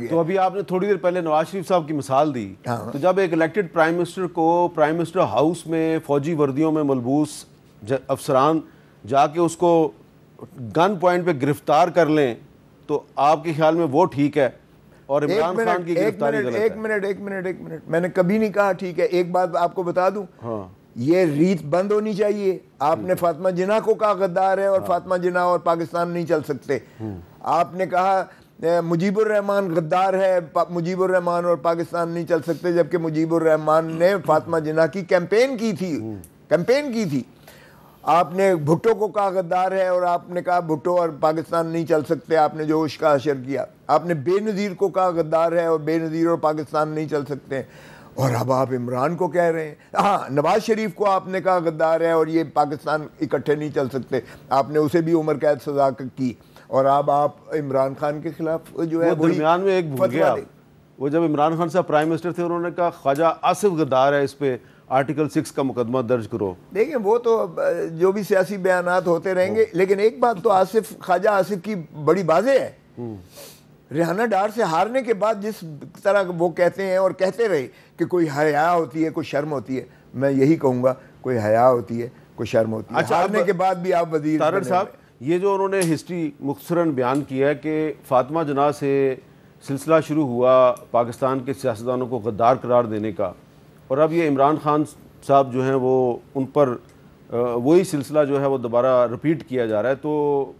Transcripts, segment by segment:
تو ابھی آپ نے تھوڑی دیر پہلے نواز شریف صاحب کی مثال دی. تو جب ایک الیکٹڈ پرائم منسٹر کو پرائم منسٹر ہاؤس میں فوجی وردیوں میں ملبوس افسران جا کے اس کو گن پوائنٹ پہ گرفتار کر لیں تو آپ کے خیال میں وہ ٹھیک ہے اور عمران خان کی گرفتاری غلط ہے؟ ایک منٹ میں نے کبھی نہیں کہا ٹھیک ہے. ایک بات آپ کو بتا دوں, یہ ریت بند ہونی چاہیے. آپ نے فاطمہ جناح کو کہا غدار ہے اور فاطمہ جناح اور پاکستان نہیں چل سکتے. آپ نے کہا مجیب الرحمان غدار ہے, مجیب الرحمان اور پاکستان نہیں چل سکتے, جبکہ مجیب الرحمان نے فاطمہ جناح کی کیمپین کی تھی. آپ نے بھٹو کو کہا غدار ہے اور آپ نے کہا بھٹو اور پاکستان نہیں چل سکتے. آپ نے جوش کا حشر کیا. آپ نے بے نظیر کو کہا غدار ہے اور بے نظیر اور پاکستان نہیں چل سکتے. اور اب آپ عمران کو کہہ رہے ہیں. ہاں, نواز شریف کو آپ نے کہا غدار ہے اور یہ پاکستان اکٹھے نہیں چل سکتے. آپ نے اسے بھی عمر قید سزا کی. اور اب آپ عمران خان کے خلاف جو ہے درمیان میں ایک بھول گیا, وہ جب عمران خان صاحب پرائم منسٹر تھے انہوں نے کہا خواجہ آصف غدار ہے, اس پہ آرٹیکل 6 کا مقدمہ درج کرو. دیکھیں وہ تو جو بھی سیاسی بیانات ہوتے رہیں گے, لیکن ایک بات تو خواجہ آصف کی بڑی واضح ہے. ریحانہ ڈار سے ہارنے کے بعد جس طرح وہ کہتے ہیں اور کہتے رہے کہ کوئی حیا ہوتی ہے, کوئی شرم ہوتی ہے, میں یہی کہوں گا کوئی حیا ہوتی ہے, کوئی شرم ہوتی ہے. ہارنے کے بعد بھی آپ وزیر طارق صاحب, یہ جو انہوں نے ہسٹری مختصراً بیان کیا ہے کہ فاطمہ جناح سے سلسلہ شروع ہوا پاکستان کے سیاستدانوں کو غدار قرار دینے کا, اور اب یہ عمران خان صاحب جو ہیں وہ ان پر وہی سلسلہ جو ہے وہ دوبارہ رپیٹ کیا جا رہا ہے, تو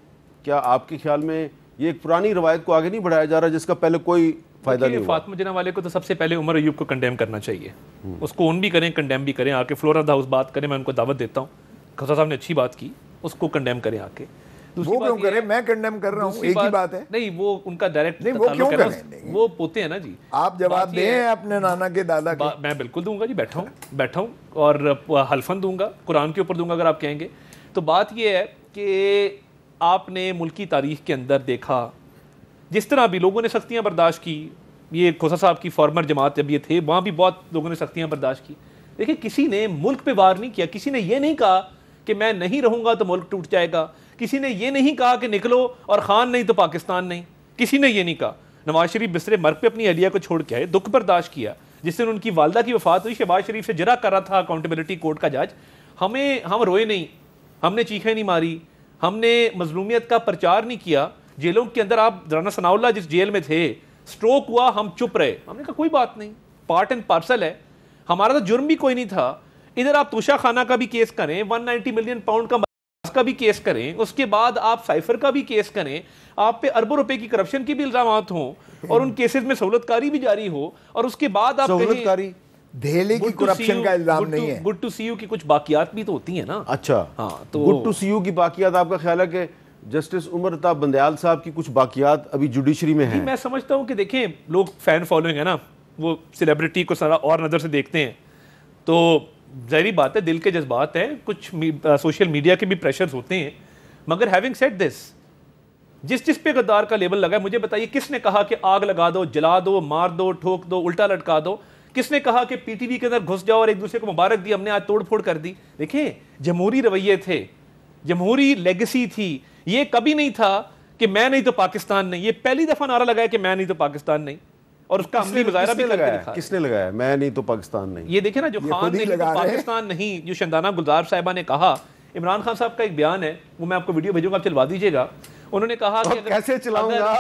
کیا آپ کے خیال میں یہ ایک پرانی روایت کو آگے نہیں بڑھایا جا رہا جس کا پہلے کوئی فائدہ نہیں ہوا؟ فاطمہ جناح والے کو تو سب سے پہلے عمر ایوب کو کنڈیم کرنا چاہیے. اس کو اون بھی کریں, کنڈیم بھی کریں, آ کے فلورا ہاؤس بات کریں, میں ان کو دعوت دیتا ہوں. کھسا صاحب نے اچھی بات کی, اس کو کنڈیم کریں آ کے. وہ کیوں کریں, میں کنڈیم کر رہا ہوں, ایک ہی بات ہے. نہیں, وہ ان کا ڈائریکٹ نہیں, وہ کیوں کریں, وہ پوتے ہیں نا جی. آپ جواب دیں اپنے نانا کے دادا کے. میں بالکل دوں گا جی, بیٹھا ہوں اور حلفن دوں گا, قرآن کے اوپر دوں گا اگر آپ کہیں گے. تو بات یہ ہے کہ آپ نے ملکی تاریخ کے اندر دیکھا جس طرح بھی لوگوں نے سختیاں برداشت کی. یہ کھوسا صاحب کی فارمر جماعت جب یہ تھے وہاں بھی بہت لوگوں نے سختیاں برداشت کی. دیکھیں, کسی نے ملک پہ وار نہیں کیا. کسی نے یہ نہیں کہا کہ میں نہیں رہوں گا تو ملک ٹوٹ جائے گا. کسی نے یہ نہیں کہا کہ نکلو اور خان نہیں تو پاکستان نہیں. کسی نے یہ نہیں کہا. نواز شریف بستر مرگ پہ اپنی اہلیہ کو چھوڑ کے آئے, دکھ برداشت کیا. جس دن ان کی والدہ کی وفات ہوئی, شہباز شریف سے جرا کر رہا تھا اکاؤنٹیبلٹی کورٹ کا جج. ہم روئے نہیں, ہم نے چیخیں نہیں ماری, ہم نے مظلومیت کا پرچار نہیں کیا. جیلوں کے اندر آپ رانا ثناء اللہ جس جیل میں تھے, سٹروک ہوا, ہم چپ رہے. ہم نے کہا کوئی بات نہیں, پارٹ اینڈ پارسل ہے, ہمارا تو جرم بھی کوئی نہیں تھا. ادھر آپ توشہ خانہ کا بھی کیس کریں, 190 ملین پاؤنڈ کا بھی کیس کریں, اس کے بعد آپ سائفر کا بھی کیس کریں, آپ پہ اربوں روپے کی کرپشن کے بھی الزامات ہوں اور ان کیسز میں سہولت کاری بھی جاری ہو, اور اس کے بعد آپ سہولت کاری دہلی کی کرپشن کا الزام نہیں ہے. گڈ ٹو سی یو کی کچھ باقیات بھی تو ہوتی ہیں نا. اچھا, ہاں, تو گڈ ٹو سی یو کی باقیات آپ کا خیال ہے کہ جسٹس عمر الطاف بندیال صاحب کی کچھ باقیات ابھی جوڈیشری میں ہیں؟ میں سمجھتا ہوں کہ دیکھیں, لوگ فین فالوئنگ ہے نا, وہ سیلیبریٹی کو سارا اور نظر سے دیکھتے ہیں, تو ظاہری بات ہے دل کے جذبات ہیں, کچھ سوشل میڈیا کے بھی پریشرز ہوتے ہیں. مگر ہیونگ سیڈ دس, جس پہ غدار کا لیبل لگا ہے, مجھے بتائیے کس نے کہا کہ آگ لگا دو, جلا دو, مار دو, ٹھوک دو, الٹا لٹکا دو؟ کس نے کہا کہ پی ٹی وی کے اندر گھس جاؤ اور ایک دوسرے کو مبارک دی, ہم نے آج توڑ پھوڑ کر دی؟ دیکھیں, جمہوری رویے تھے, جمہوری لیگسی تھی. یہ کبھی نہیں تھا کہ میں نہیں تو پاکستان نہیں. یہ پہلی دفعہ نعرہ لگایا کہ میں نہیں تو پاکستان نہیں, اور اس کا عملی مظاہرہ بھی لگایا. کس نے لگایا میں نہیں تو پاکستان نہیں؟ یہ دیکھیں نا, جو خان نہیں تو پاکستان نہیں, جو شندانہ گلزار صاحبہ نے کہا. عمران خان صاحب کا ایک بیان ہے, وہ میں آپ کو ویڈیو بھیجوں گا, آپ چلوا دیجیے گا. انہوں نے کہا کہ کیسے چلاؤں گا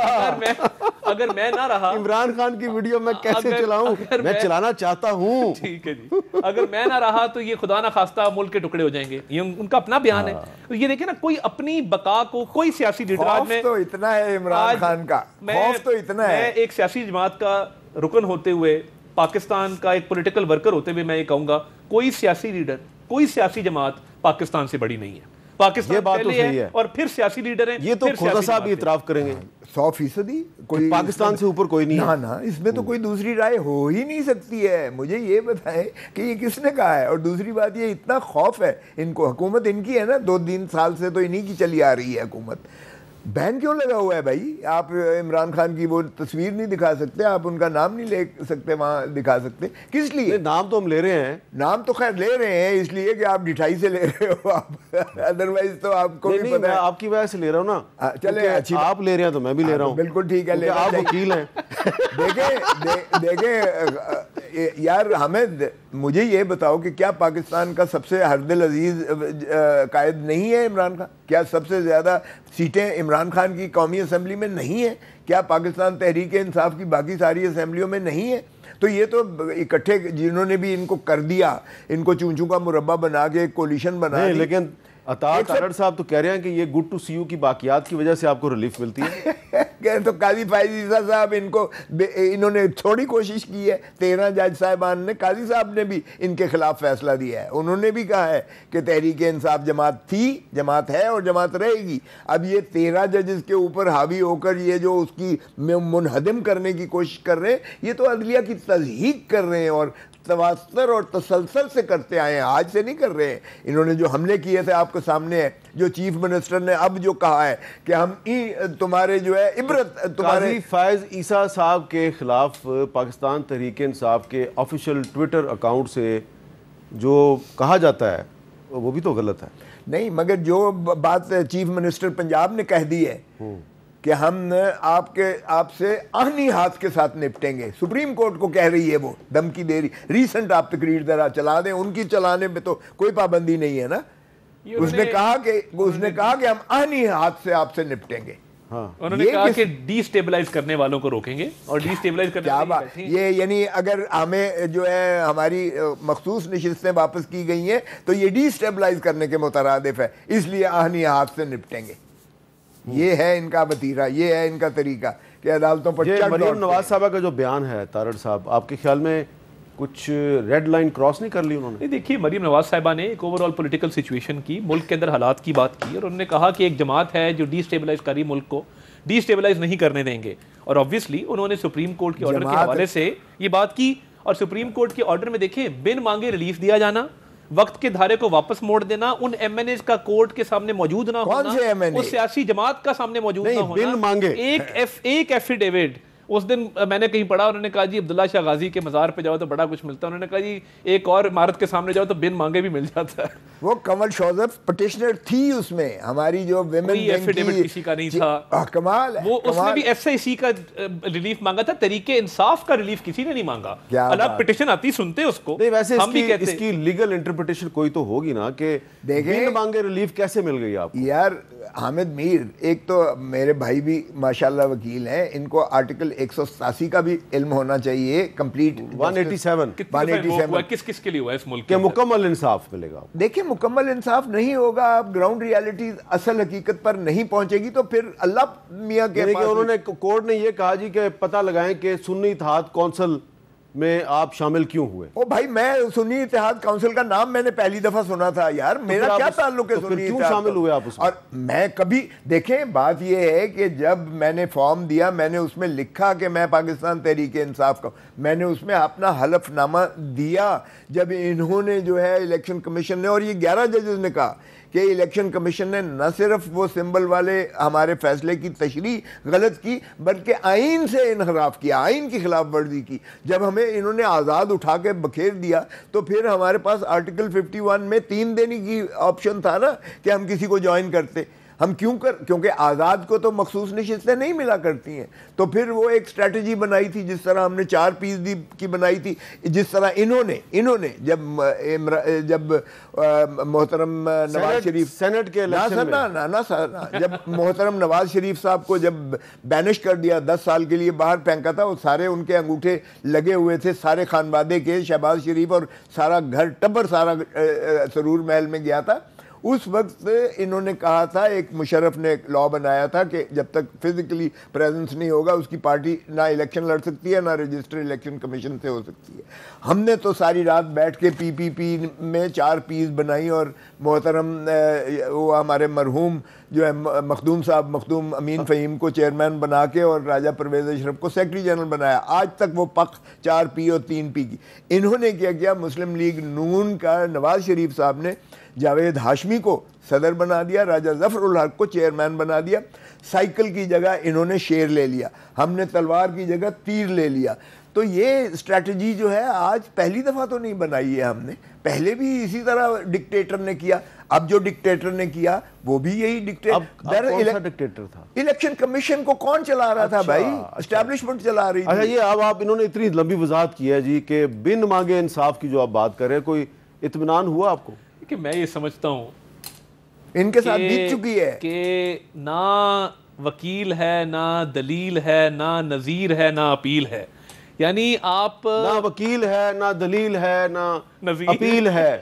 اگر میں نہ رہا, عمران خان کی ویڈیو میں کیسے چلاؤں, میں چلانا چاہتا ہوں. ٹھیک ہے جی, اگر میں نہ رہا تو یہ خدا نہ خواستہ ملک کے ٹکڑے ہو جائیں گے. یہ ان کا اپنا بیان ہے. یہ دیکھیں نا, کوئی اپنی بقا کو, کوئی سیاسی لیڈر, خوف تو اتنا ہے عمران خان کا, خوف تو اتنا ہے. میں ایک سیاسی جماعت کا رکن ہوتے ہوئے, پاکستان کا ایک پولیٹیکل ورکر ہوتے ہوئے میں یہ کہوں گا, کوئی سیاسی لیڈر, کوئی سیاسی جماعت پاکستان سے بڑی نہیں ہے. پاکستان پہلے ہے اور پھر سیاسی لیڈر ہیں. یہ تو کھوسا صاحب بھی اعتراف کریں گے 100%. کوئی پاکستان سے اوپر کوئی نہیں ہے. نا, اس میں تو کوئی دوسری رائے ہو ہی نہیں سکتی ہے. مجھے یہ بتائیں کہ یہ کس نے کہا ہے. اور دوسری بات, یہ اتنا خوف ہے ان کو, حکومت ان کی ہے نا, 2-3 سال سے تو انہی کی چلی آ رہی ہے حکومت. بین کیوں لگا ہوا ہے بھائی؟ آپ عمران خان کی وہ تصویر نہیں دکھا سکتے, آپ ان کا نام نہیں لے سکتے وہاں دکھا سکتے, کس لیے؟ نام تو ہم لے رہے ہیں, نام تو خیر لے رہے ہیں اس لیے کہ آپ ڈٹھائی سے لے رہے ہو آپ, ادروائز تو آپ کو بھی پتہ ہے. آپ کی وجہ سے لے رہا ہوں نا, چلے اچھی آپ لے رہے ہیں تو میں بھی لے رہا ہوں. بالکل ٹھیک ہے, آپ وکیل ہیں. دیکھیں یار حامد, مجھے یہ بتاؤ کہ کیا پاکستان کا سب سے ہر دل عزیز قائد نہیں ہے عمران خان؟ کیا سب سے زیادہ سیٹیں عمران خان کی قومی اسمبلی میں نہیں ہیں؟ کیا پاکستان تحریک انصاف کی باقی ساری اسمبلیوں میں نہیں ہے؟ تو یہ تو اکٹھے جنہوں نے بھی ان کو کر دیا, ان کو چونچوں کا مربع بنا کے ایک کولیشن بنا دی. لیکن عطا تارڑ صاحب تو کہہ رہے ہیں کہ یہ گڈ ٹو سی یو کی باقیات کی وجہ سے آپ کو ریلیف ملتی ہے. تو قاضی فائز عیسیٰ صاحب انہوں نے تھوڑی کوشش کی ہے. 13 جج صاحبان نے, قاضی صاحب نے بھی ان کے خلاف فیصلہ دیا ہے. انہوں نے بھی کہا ہے کہ تحریک انصاف جماعت تھی, جماعت ہے اور جماعت رہے گی. اب یہ 13 ججز کے اوپر حاوی ہو کر یہ جو اس کی منہدم کرنے کی کوشش کر رہے ہیں, یہ تو عدلیہ کی تضحیق کر رہے ہیں اور تواتر اور تسلسل سے کرتے آئے ہیں, آج سے نہیں کر رہے ہیں. انہوں نے جو حملے کیے تھے آپ کے سامنے ہے, جو چیف منسٹر نے اب جو کہا ہے کہ ہم تمہارے جو ہے عبرت تمہارے قاضی فائز عیسیٰ صاحب کے خلاف پاکستان تحریک انصاف کے آفیشیل ٹویٹر اکاؤنٹ سے جو کہا جاتا ہے وہ بھی تو غلط ہے. نہیں, مگر جو بات چیف منسٹر پنجاب نے کہہ دی ہے کہ ہم آپ سے آہنی ہاتھ کے ساتھ نپٹیں گے, سپریم کورٹ کو کہہ رہی ہے, وہ دھمکی دے رہی. ریسنٹ آپ تقریر ذرا چلا دیں, ان کی چلانے میں تو کوئی پابندی نہیں ہے نا. اس نے کہا کہ ہم آہنی ہاتھ سے آپ سے نپٹیں گے. انہوں نے کہا کہ ڈی سٹیبلائز کرنے والوں کو روکیں گے, اور ڈی سٹیبلائز کرنے یہ یعنی اگر ہمیں جو ہے ہماری مخصوص نشستیں واپس کی گئی ہیں تو یہ ڈی سٹیبلائز کرنے کے مترادف ہے, اس لیے آہنی ہاتھ سے نپٹیں گے. یہ ہے ان کا وتیرہ, یہ ہے ان کا طریقہ کہ عدالتوں پر چڑھ. مریم نواز صاحبہ کا جو بیان ہے تارڑ صاحب, آپ کے خیال میں کچھ ریڈ لائن کراس نہیں کر لی انہوں نے؟ دیکھیے, مریم نواز صاحبہ نے ایک اوور آل پولیٹیکل سچویشن کی, ملک کے اندر حالات کی بات کی, اور انہوں نے کہا کہ ایک جماعت ہے جو ڈی سٹیبلائز کر رہی ملک کو, ڈی سٹیبلائز نہیں کرنے دیں گے. اور آبویسلی انہوں نے سپریم کورٹ کے آرڈر کے حوالے سے یہ بات کی, اور سپریم کورٹ کے آرڈر میں دیکھیں بن مانگے ریلیف دیا جانا, وقت کے دھارے کو واپس موڑ دینا, ان ایم این ایز کا کورٹ کے سامنے موجود نہ ہونا, اس سیاسی جماعت کا سامنے موجود نہ ہونا. ایک ایفیڈیوٹ اس دن میں نے کہیں پڑھا, انہوں نے کہا جی عبداللہ شاہ غازی کے مزار پہ جاؤ تو بڑا کچھ ملتا ہے, انہوں نے کہا جی ایک اور عمارت کے سامنے جاؤ تو بن مانگے بھی مل جاتا ہے. وہ کنول شوزف پٹیشنر تھی, اس میں ہماری جو ویمن ایفیڈیوٹ کسی کا نہیں تھا. کمال ہے, وہ اس نے بھی ایس آئی سی کا ریلیف مانگا تھا, تحریک انصاف کا ریلیف کسی نے نہیں مانگا. الگ پٹیشن آتی سنتے اس کو. ویسے اس کی لیگل انٹرپریٹیشن کوئی تو ہوگی نا کہ بن مانگے ریلیف کیسے مل گئی آپ کو؟ یار حامد میر, ایک تو میرے بھائی بھی ماشاءاللہ وکیل ہیں, ان کو آرٹیکل 187 کا بھی علم ہونا چاہیے کمپلیٹ. 187 کس کے لیے ہوا اس ملک کہ مکمل انصاف ملے گا. دیکھیں مکمل انصاف نہیں ہوگا, آپ گراؤنڈ ریالٹیز اصل حقیقت پر نہیں پہنچے گی تو پھر اللہ میاں کے پاس. انہوں نے کورٹ نے یہ کہا جی کہ پتہ لگائیں کہ سنی اتحاد کونسل میں آپ شامل کیوں ہوئے. او بھائی, میں سنی اتحاد کونسل کا نام میں نے پہلی دفعہ سنا تھا یار, میرا کیا تعلق ہے سنی اتحاد, کیوں شامل ہوئے آپ اس میں؟ اور میں کبھی, دیکھیں بات یہ ہے کہ جب میں نے فارم دیا, میں نے اس میں لکھا کہ میں پاکستان تحریک انصاف کا, میں نے اس میں اپنا حلف نامہ دیا. جب انہوں نے جو ہے الیکشن کمیشن نے, اور یہ 11 ججز نے کہا کہ الیکشن کمیشن نے نہ صرف وہ سمبل والے ہمارے فیصلے کی تشریح غلط کی بلکہ آئین سے انحراف کیا, آئین کی خلاف ورزی کی. جب ہمیں انہوں نے آزاد اٹھا کے بکھیر دیا تو پھر ہمارے پاس آرٹیکل 51 میں 3 دینے کی آپشن تھا نا کہ ہم کسی کو جوائن کرتے. ہم کیونکہ آزاد کو تو مخصوص نشستیں نہیں ملا کرتی ہیں, تو پھر وہ ایک اسٹریٹجی بنائی تھی, جس طرح ہم نے 4% کی بنائی تھی, جس طرح انہوں نے جب محترم نواز شریف سینٹ کے جب محترم نواز شریف صاحب کو جب بینش کر دیا, 10 سال کے لیے باہر پھینکا تھا, وہ سارے ان کے انگوٹھے لگے ہوئے تھے, سارے خانوادے کے, شہباز شریف اور سارا گھر ٹبر سارا سرور محل میں گیا تھا. اس وقت انہوں نے کہا تھا, ایک مشرف نے ایک لا بنایا تھا کہ جب تک فزیکلی پریزنس نہیں ہوگا اس کی پارٹی نہ الیکشن لڑ سکتی ہے نہ رجسٹر الیکشن کمیشن سے ہو سکتی ہے. ہم نے تو ساری رات بیٹھ کے پی میں 4 پیس بنائی, اور محترم وہ ہمارے مرحوم جو ہے مخدوم صاحب, مخدوم امین فہیم کو چیئرمین بنا کے اور راجہ پرویز اشرف کو سیکرٹری جنرل بنایا. آج تک وہ پک 4 پی اور 3 پی کی. انہوں نے کیا کیا, مسلم لیگ نون کا نواز شریف صاحب نے جاوید ہاشمی کو صدر بنا دیا, راجہ ظفر الحق کو چیئرمین بنا دیا. سائیکل کی جگہ انہوں نے شیر لے لیا, ہم نے تلوار کی جگہ تیر لے لیا. تو یہ اسٹریٹجی جو ہے آج پہلی دفعہ تو نہیں بنائی ہے ہم نے, پہلے بھی اسی طرح ڈکٹیٹر نے کیا. اب جو ڈکٹیٹر نے کیا وہ بھی یہی ڈکٹیٹر تھا. الیکشن کمیشن کو کون چلا رہا تھا بھائی, اسٹیبلشمنٹ چلا رہی تھی. اچھا یہ اب آپ انہوں نے اتنی لمبی وضاحت کی ہے جی کہ بن مانگے انصاف کی جو آپ بات کر رہے ہیں, کوئی اطمینان ہوا آپ کو؟ کہ میں یہ سمجھتا ہوں ان کے ساتھ بیت چکی ہے کہ نہ وکیل ہے, نہ دلیل ہے, نہ نظیر ہے, نہ اپیل ہے. یعنی آپ نہ وکیل ہے, نہ دلیل ہے, نہ اپیل ہے.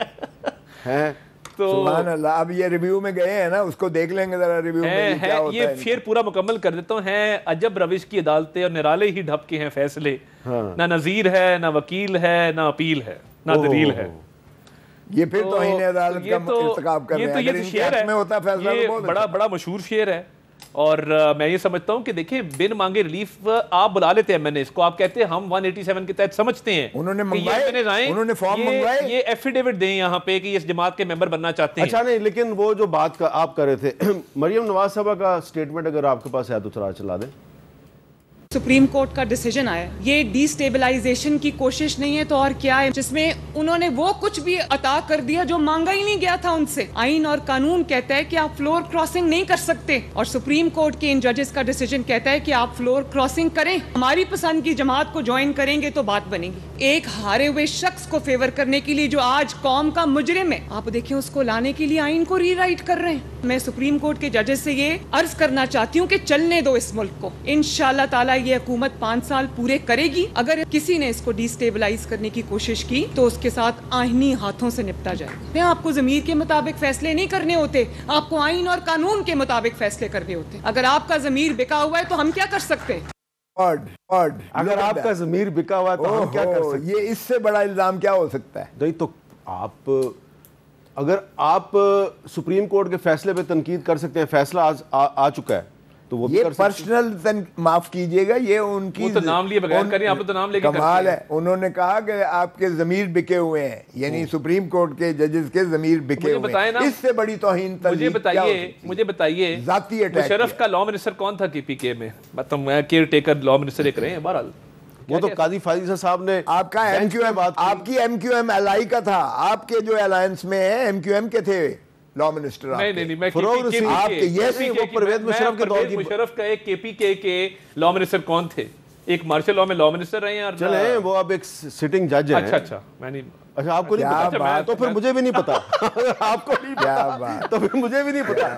سبحان اللہ. اب یہ ریویو میں گئے ہیں نا, اس کو دیکھ لیں گے ذرا ریویو میں کیا ہوتا ہے. یہ شعر پورا مکمل کر دیتا ہوں. ہیں عجب روش کی عدالتیں اور نرالے ہی ڈھپ کے ہیں فیصلے, نہ نظیر ہے, نہ وکیل ہے, نہ اپیل ہے, نہ دلیل ہے. یہ پھر توہین عدالت کا ارتکاب کر رہے ہیں. اگر ان کے حق میں ہوتا فیصلہ تو بہت بڑا مشہور شعر ہے. اور میں یہ سمجھتا ہوں کہ دیکھیں بن مانگے ریلیف آپ بلا لیتے ہیں, میں نے اس کو آپ کہتے ہیں ہم 187 کے تحت سمجھتے ہیں, انہوں نے منگوائے, انہوں نے فارم منگوائے, یہ ایفیڈیوٹ دیں یہاں پہ کہ اس جماعت کے ممبر بننا چاہتے ہیں. اچھا نہیں, لیکن وہ جو بات آپ کر رہے تھے مریم نواز صاحبہ کا سٹیٹمنٹ اگر آپ کے پاس ہے تو تھوڑا چلا دیں. سپریم کورٹ کا ڈیسیجن آیا, یہ ڈی سٹیبلائزیشن کی کوشش نہیں ہے تو اور کیا ہے, جس میں انہوں نے وہ کچھ بھی عطا کر دیا جو مانگا ہی نہیں گیا تھا ان سے. آئین اور قانون کہتا ہے کہ آپ فلور کراسنگ نہیں کر سکتے, اور سپریم کورٹ کے ان ججز کا ڈیسیجن کہتا ہے کہ آپ فلور کراسنگ کریں, ہماری پسند کی جماعت کو جوائن کریں گے تو بات بنے گی. ایک ہارے ہوئے شخص کو فیور کرنے کے لیے جو آج قوم کا مجرم ہے, آپ دیکھیں اس کو لانے کے لیے آئین کو ری رائٹ کر رہے ہیں. میں سپریم کورٹ کے ججز سے یہ عرض کرنا چاہتی ہوں کہ چلنے دو اس ملک کو, انشاءاللہ تعالی یہ حکومت 5 سال پورے کرے گی. اگر کسی نے اس کو ڈی سٹیبلائز کرنے کی کوشش کی تو اس کے ساتھ آئینی ہاتھوں سے نپٹا جائے گا. آپ کو ضمیر کے مطابق فیصلے نہیں کرنے ہوتے, آپ کو آئین اور قانون کے مطابق فیصلے کرنے ہوتے. اگر آپ کا ضمیر بکا ہوا ہے تو ہم کیا کر سکتے ہیں؟ اگر آپ کا ضمیر بکا ہوا ہے تو ہم کیا کر سکتے ہیں؟ یہ اس سے بڑا الزام کیا ہو سکتا ہے؟ نہیں تو آپ اگر آپ سپریم کورٹ کے فیصلے پہ تنقید کر سکتے ہیں, فیصلہ آ چکا ہے تو وہ یہ پرسنل معاف کیجئے گا, یہ ان کی تو نام لیے بغیر کریں, آپ تو نام لے کے کمال ہے. انہوں نے کہا کہ آپ کے ضمیر بکے ہوئے ہیں, یعنی سپریم کورٹ کے ججز کے ضمیر بکے ہوئے ہیں. اس سے بڑی توہین مجھے بتائیے ذاتی اٹیک. مشرف کا لا منسٹر کون تھا کے پی کے میں؟ مطلب کیئر ٹیکر لا منسٹر ایک رہے ہیں. بہرحال وہ تو قاضی فائزہ صاحب نے آپ کا ایم کیو ایم, آپ کی ایم کیو ایم الائی کا تھا, آپ کے جو الائنس میں ہے ایم کیو ایم کے تھے لا منسٹر. مشرف کا ایک کے پی کے لا منسٹر کون تھے؟ ایک مارشل لا میں لا منسٹر رہے ہیں. چلیں وہ اب ایک سٹنگ جج ہیں. اچھا میں نہیں, اچھا آپ کو نہیں پتا تو پھر مجھے بھی نہیں پتا. آپ کو نہیں پتا تو پھر مجھے بھی نہیں پتا.